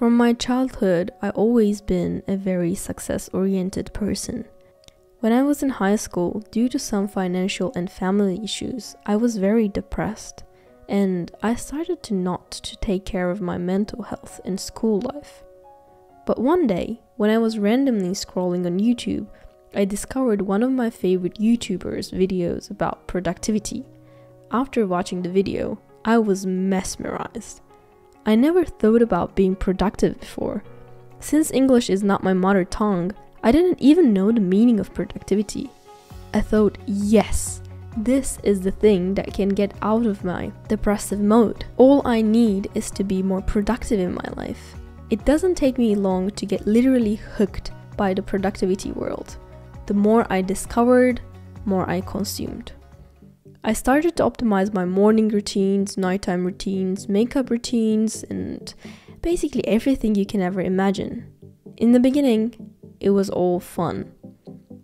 From my childhood, I've always been a very success-oriented person. When I was in high school, due to some financial and family issues, I was very depressed, and I started to not to take care of my mental health in school life. But one day, when I was randomly scrolling on YouTube, I discovered one of my favorite YouTubers' videos about productivity. After watching the video, I was mesmerized. I never thought about being productive before. Since English is not my mother tongue, I didn't even know the meaning of productivity. I thought, yes, this is the thing that can get out of my depressive mode. All I need is to be more productive in my life. It doesn't take me long to get literally hooked by the productivity world. The more I discovered, more I consumed. I started to optimize my morning routines, nighttime routines, makeup routines, and basically everything you can ever imagine. In the beginning, it was all fun.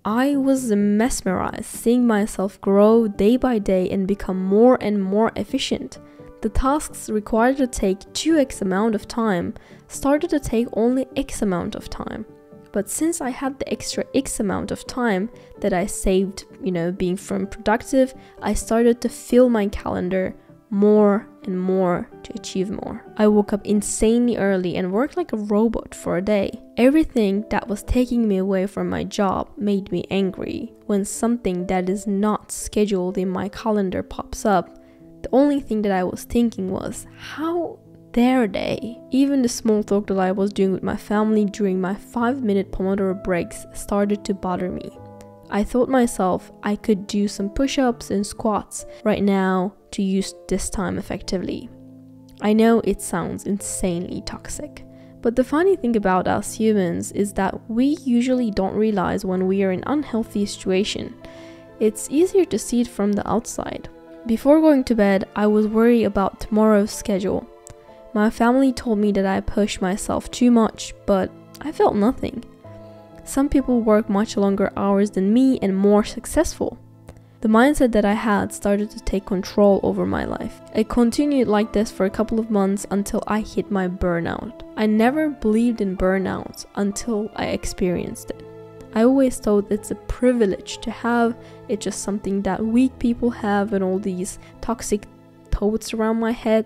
I was mesmerized seeing myself grow day by day and become more and more efficient. The tasks required to take 2x amount of time started to take only X amount of time. But since I had the extra X amount of time that I saved, being from productive, I started to fill my calendar more and more to achieve more. I woke up insanely early and worked like a robot for a day. Everything that was taking me away from my job made me angry. When something that is not scheduled in my calendar pops up, the only thing that I was thinking was, how dare they? Even the small talk that I was doing with my family during my 5-minute Pomodoro breaks started to bother me. I thought myself I could do some push-ups and squats right now to use this time effectively. I know it sounds insanely toxic, but the funny thing about us humans is that we usually don't realize when we are in an unhealthy situation. It's easier to see it from the outside. Before going to bed, I was worried about tomorrow's schedule. My family told me that I pushed myself too much, but I felt nothing. Some people work much longer hours than me and more successful. The mindset that I had started to take control over my life. I continued like this for a couple of months until I hit my burnout. I never believed in burnout until I experienced it. I always thought it's a privilege to have, it's just something that weak people have and all these toxic thoughts around my head.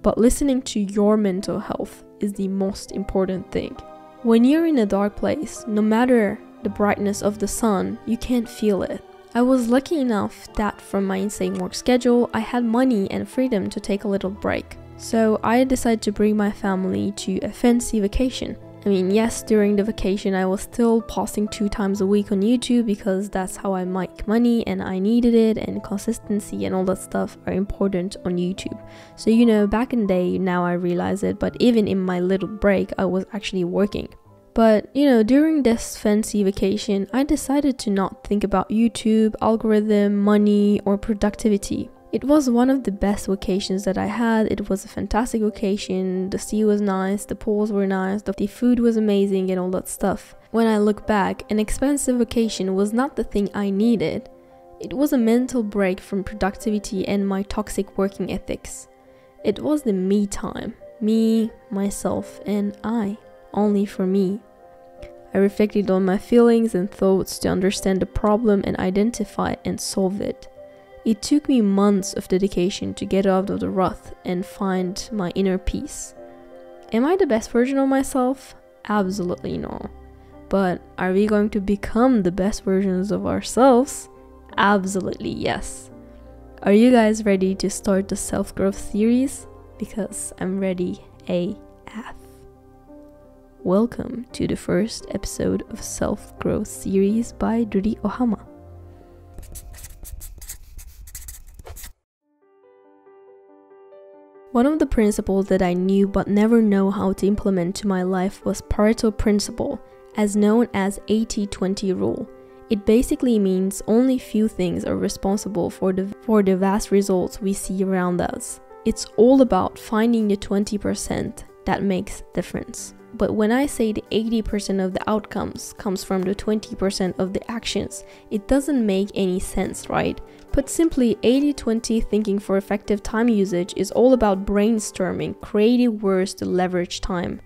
But listening to your mental health is the most important thing. When you're in a dark place, no matter the brightness of the sun, you can't feel it. I was lucky enough that from my insane work schedule, I had money and freedom to take a little break. So I decided to bring my family to a fancy vacation. I mean, yes, during the vacation I was still posting 2 times a week on YouTube because that's how I make money and I needed it, and consistency and all that stuff are important on YouTube. So back in the day, now I realize it, but even in my little break I was actually working. But during this fancy vacation, I decided to not think about YouTube, algorithm, money, or productivity. It was one of the best vacations that I had. It was a fantastic vacation. The sea was nice, the pools were nice, the food was amazing and all that stuff. When I look back, an expensive vacation was not the thing I needed. It was a mental break from productivity and my toxic working ethics. It was the me time. Me, myself, and I. Only for me. I reflected on my feelings and thoughts to understand the problem and identify and solve it. It took me months of dedication to get out of the rut and find my inner peace. Am I the best version of myself? Absolutely no. But are we going to become the best versions of ourselves? Absolutely yes. Are you guys ready to start the self-growth series? Because I'm ready AF. Welcome to the first episode of Self-Growth series by Ruri Ohama. One of the principles that I knew but never know how to implement to my life was Pareto principle, as known as 80-20 rule. It basically means only few things are responsible for the vast results we see around us. It's all about finding the 20% that makes difference. But when I say the 80% of the outcomes comes from the 20% of the actions, it doesn't make any sense, right? Put simply, 80-20 thinking for effective time usage is all about brainstorming creative ways to leverage time.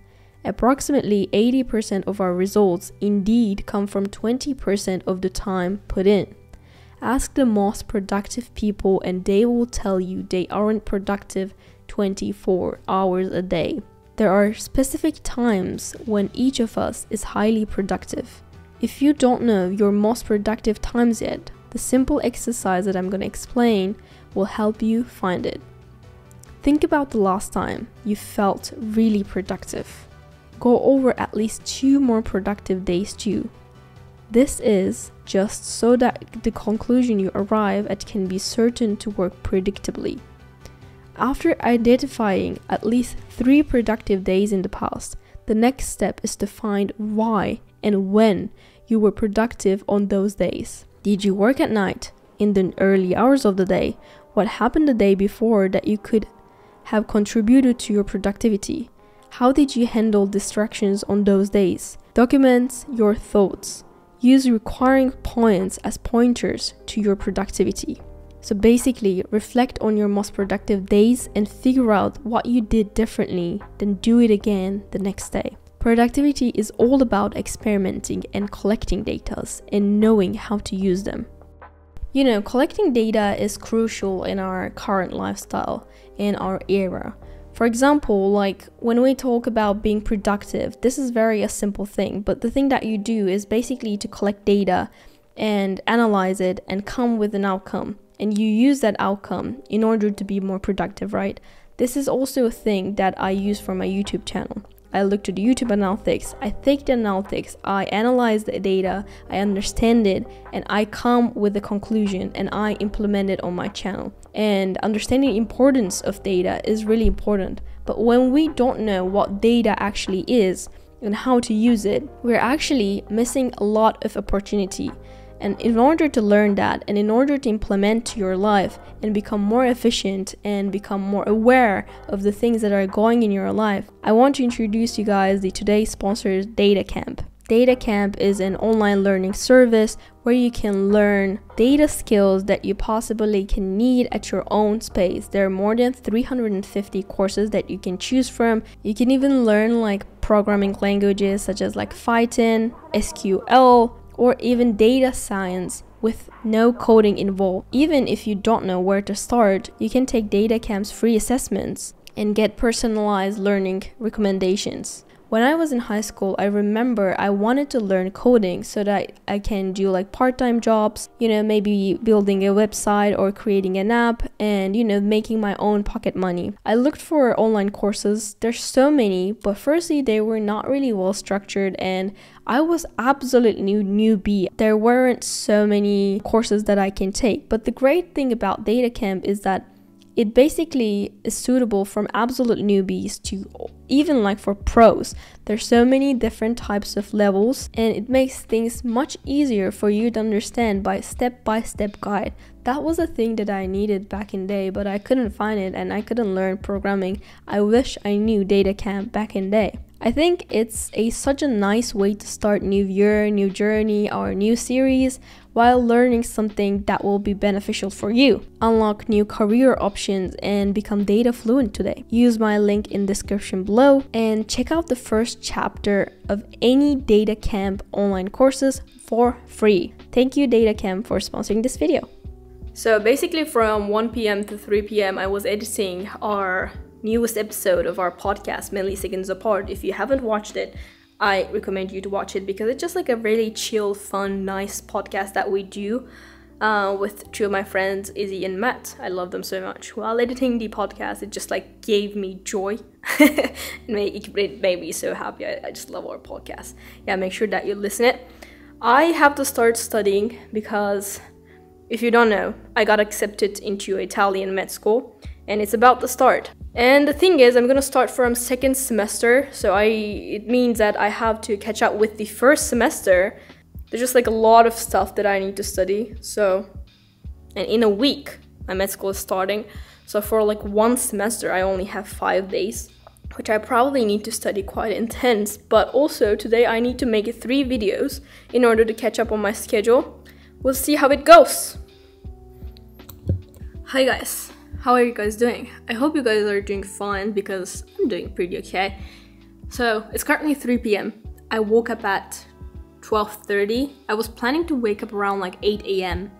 Approximately 80% of our results indeed come from 20% of the time put in. Ask the most productive people and they will tell you they aren't productive 24 hours a day. There are specific times when each of us is highly productive. If you don't know your most productive times yet, the simple exercise that I'm going to explain will help you find it. Think about the last time you felt really productive. Go over at least 2 more productive days too. This is just so that the conclusion you arrive at can be certain to work predictably. After identifying at least 3 productive days in the past, the next step is to find why and when you were productive on those days. Did you work at night? In the early hours of the day? What happened the day before that you could have contributed to your productivity? How did you handle distractions on those days? Document your thoughts. Use requiring points as pointers to your productivity. So basically, reflect on your most productive days and figure out what you did differently, then do it again the next day. Productivity is all about experimenting and collecting data and knowing how to use them. You know, collecting data is crucial in our current lifestyle, in our era. For example, like when we talk about being productive, this is very a simple thing, but the thing that you do is basically to collect data and analyze it and come with an outcome. And you use that outcome in order to be more productive, right? This is also a thing that I use for my YouTube channel. I look to the YouTube analytics, I take the analytics, I analyze the data, I understand it, and I come with a conclusion and I implement it on my channel. And understanding the importance of data is really important. But when we don't know what data actually is and how to use it, we're actually missing a lot of opportunity. And in order to learn that and in order to implement to your life and become more efficient and become more aware of the things that are going in your life, I want to introduce you guys the today's sponsor, Data Camp. Data Camp is an online learning service where you can learn data skills that you possibly can need at your own space. There are more than 350 courses that you can choose from. You can even learn like programming languages such as like Python, SQL, or even data science with no coding involved. Even if you don't know where to start, you can take Data Camp's free assessments and get personalized learning recommendations. When I was in high school, I remember I wanted to learn coding so that I can do like part-time jobs, you know, maybe building a website or creating an app and, you know, making my own pocket money. I looked for online courses. There's so many, but firstly, they were not really well structured and I was absolutely newbie. There weren't so many courses that I can take. But the great thing about Data Camp is that it basically is suitable from absolute newbies to even like for pros. There's so many different types of levels and it makes things much easier for you to understand by step-by-step guide. That was a thing that I needed back in the day, but I couldn't find it and I couldn't learn programming. I wish I knew Data Camp back in the day. I think it's such a nice way to start new year, new journey, or new series while learning something that will be beneficial for you. Unlock new career options and become data fluent today. Use my link in description below and check out the first chapter of any Data Camp online courses for free. Thank you Data Camp for sponsoring this video. So basically from 1 p.m. to 3 p.m. I was editing our newest episode of our podcast, Milliseconds Apart. If you haven't watched it, I recommend you to watch it because it's just like a really chill, fun, nice podcast that we do with 2 of my friends, Izzy and Matt. I love them so much. While editing the podcast, it just like gave me joy. It made me so happy. I just love our podcast. Yeah, make sure that you listen it. I have to start studying because if you don't know, I got accepted into Italian med school and it's about to start. And the thing is, I'm gonna start from 2nd semester, so it means that I have to catch up with the 1st semester. There's just like a lot of stuff that I need to study. So, and in a week, my med school is starting. So for like 1 semester, I only have 5 days, which I probably need to study quite intense. But also today I need to make 3 videos in order to catch up on my schedule. We'll see how it goes. Hi guys, how are you guys doing? I hope you guys are doing fine because I'm doing pretty okay. So it's currently 3 p.m. I woke up at 12:30. I was planning to wake up around like 8 a.m.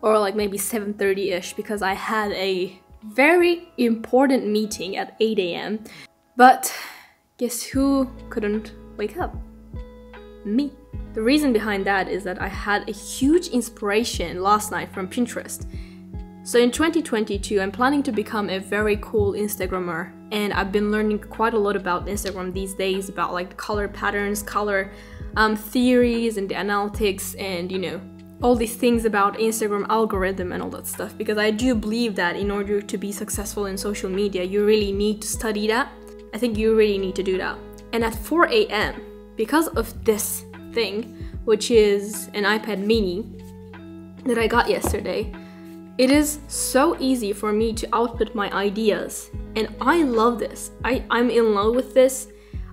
or like maybe 7:30-ish because I had a very important meeting at 8 a.m. But guess who couldn't wake up? Me. The reason behind that is that I had a huge inspiration last night from Pinterest. So in 2022, I'm planning to become a very cool Instagrammer, and I've been learning quite a lot about Instagram these days, about like the color patterns, color theories and the analytics, and you know, all these things about Instagram algorithm and all that stuff, because I do believe that in order to be successful in social media, you really need to study that. I think you really need to do that. And at 4 a.m., because of this thing, which is an iPad mini that I got yesterday, it is so easy for me to output my ideas, and I love this. I'm in love with this.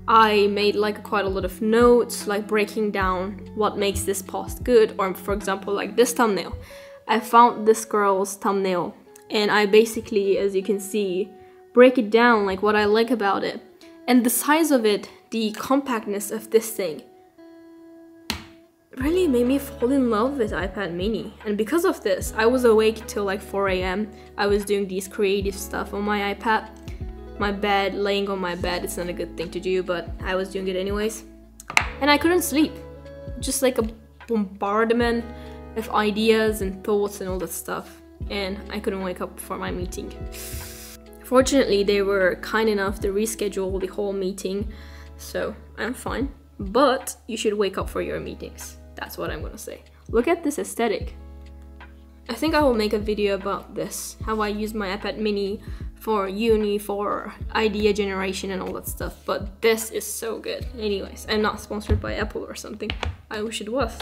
I made like quite a lot of notes, like breaking down what makes this post good, or for example, like this thumbnail. I found this girl's thumbnail, and I basically, as you can see, break it down, like what I like about it. And the size of it, the compactness of this thing, really made me fall in love with iPad mini. And because of this, I was awake till like 4 a.m. I was doing these creative stuff on my iPad. My bed, laying on my bed, it's not a good thing to do, but I was doing it anyways. And I couldn't sleep. Just like a bombardment of ideas and thoughts and all that stuff. And I couldn't wake up for my meeting. Fortunately, they were kind enough to reschedule the whole meeting, so I'm fine. But you should wake up for your meetings. That's what I'm gonna say. Look at this aesthetic. I think I will make a video about this, how I use my iPad mini for uni, for idea generation and all that stuff, but this is so good. Anyways, I'm not sponsored by Apple or something. I wish it was.